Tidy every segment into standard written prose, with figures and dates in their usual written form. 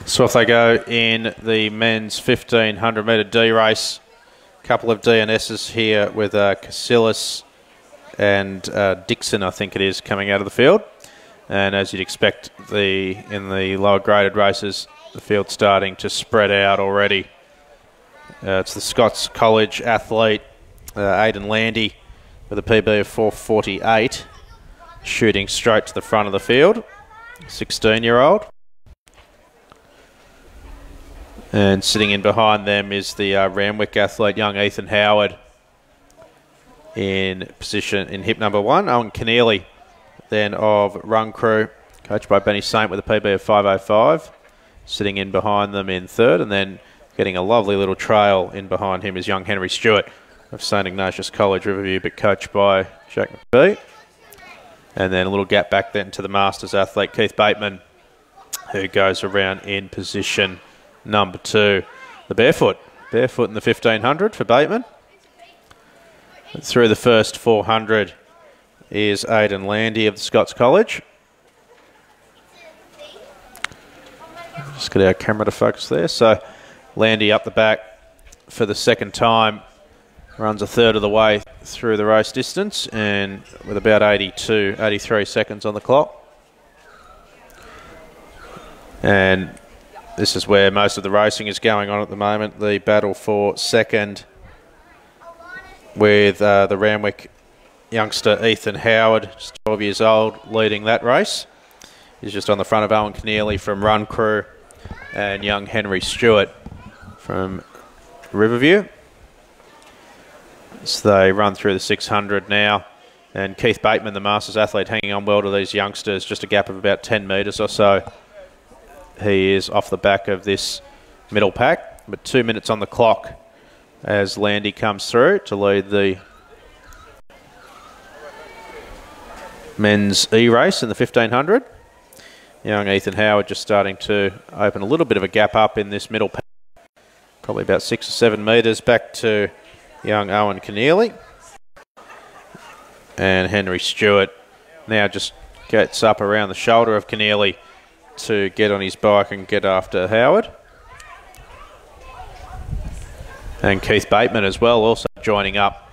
So off they go in the men's 1500 metre D race. A couple of DNSs here with Casillas and Dixon, I think it is, coming out of the field. And as you'd expect, in the lower graded races, the field's starting to spread out already. It's the Scots College athlete, Aidan Landy, with a PB of 4:48, shooting straight to the front of the field, 16-year-old. And sitting in behind them is the Randwick athlete, young Ethan Howard, in position in hip number 1. Owen Keneally, then of Run Crew, coached by Benny Saint with a PB of 5:05, sitting in behind them in third, and then getting a lovely little trail in behind him is young Henry Stewart of St Ignatius College, Riverview, but coached by Jack McBee. And then a little gap back then to the Masters athlete, Keith Bateman, who goes around in position number 2. The barefoot in the 1500 for Bateman. Through the first 400 is Aidan Landy of the Scots College. Just get our camera to focus there. So Landy up the back for the second time, runs a third of the way through the race distance, and with about 83 seconds on the clock. And this is where most of the racing is going on at the moment. The battle for second, with the Randwick youngster Ethan Howard, just 12 years old, leading that race. He's just on the front of Owen Keneally from Run Crew and young Henry Stewart from Riverview. So they run through the 600 now, and Keith Bateman, the Masters athlete, hanging on well to these youngsters, just a gap of about 10 metres or so. He is off the back of this middle pack, but 2 minutes on the clock as Landy comes through to lead the men's E-race in the 1500. Young Ethan Howard just starting to open a little bit of a gap up in this middle pack, probably about 6 or 7 metres back to young Owen Keneally. And Henry Stewart now just gets up around the shoulder of Keneally to get on his bike and get after Howard. And Keith Bateman as well, also joining up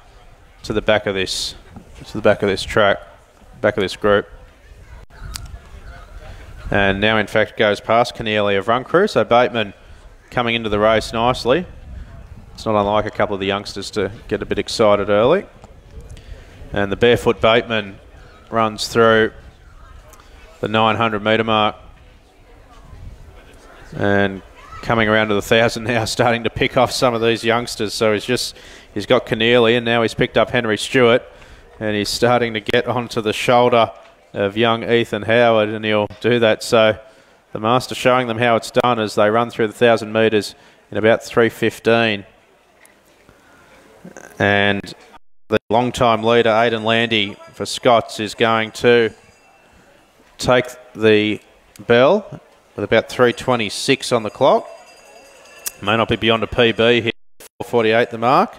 to the back of this, track, back of this group. And now in fact goes past Keneally of Run Crew, so Bateman coming into the race nicely. It's not unlike a couple of the youngsters to get a bit excited early. And the barefoot Bateman runs through the 900 metre mark. And coming around to the 1,000 now, starting to pick off some of these youngsters. So he's got Keneally, and now he's picked up Henry Stewart, and he's starting to get onto the shoulder of young Ethan Howard, and he'll do that. So the Master showing them how it's done as they run through the 1,000 metres in about 3:15. And the long-time leader, Aidan Landy, for Scots, is going to take the bell with about 3:26 on the clock. May not be beyond a PB here, 4:48 the mark.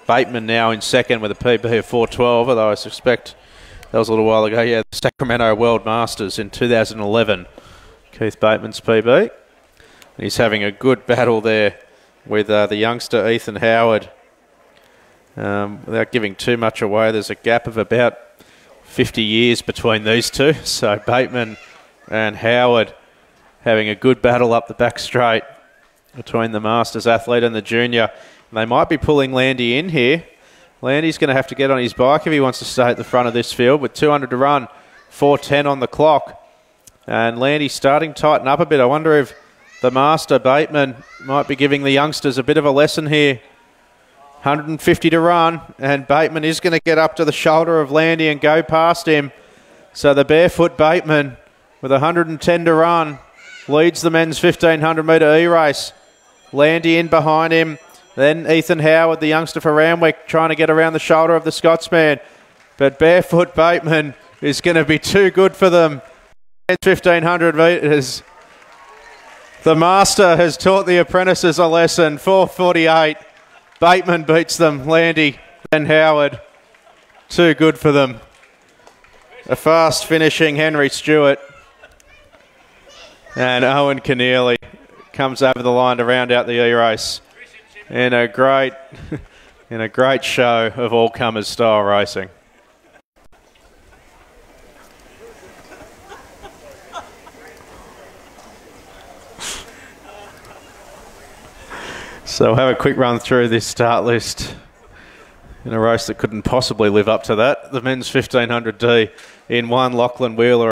Bateman now in second with a PB of 4:12, although I suspect that was a little while ago. Yeah, the Sacramento World Masters in 2011. Keith Bateman's PB. And he's having a good battle there with the youngster Ethan Howard. Without giving too much away, there's a gap of about 50 years between these two. So Bateman and Howard having a good battle up the back straight between the Masters athlete and the junior. And they might be pulling Landy in here. Landy's going to have to get on his bike if he wants to stay at the front of this field with 200 to run, 4:10 on the clock. And Landy's starting to tighten up a bit. I wonder if the Master, Bateman, might be giving the youngsters a bit of a lesson here. 150 to run, and Bateman is going to get up to the shoulder of Landy and go past him. So the barefoot Bateman, with 110 to run, leads the men's 1500 metre E-race. Landy in behind him. Then Ethan Howard, the youngster for Randwick, trying to get around the shoulder of the Scotsman. But barefoot Bateman is going to be too good for them. 1500 metres. The Master has taught the apprentices a lesson. 4:48. Bateman beats them. Landy and Howard. Too good for them. A fast finishing Henry Stewart. And Owen Keneally comes over the line to round out the E-race in a great show of all-comers style racing. So we'll have a quick run through this start list in a race that couldn't possibly live up to that. The men's 1500D in 1, Lachlan Wheeler.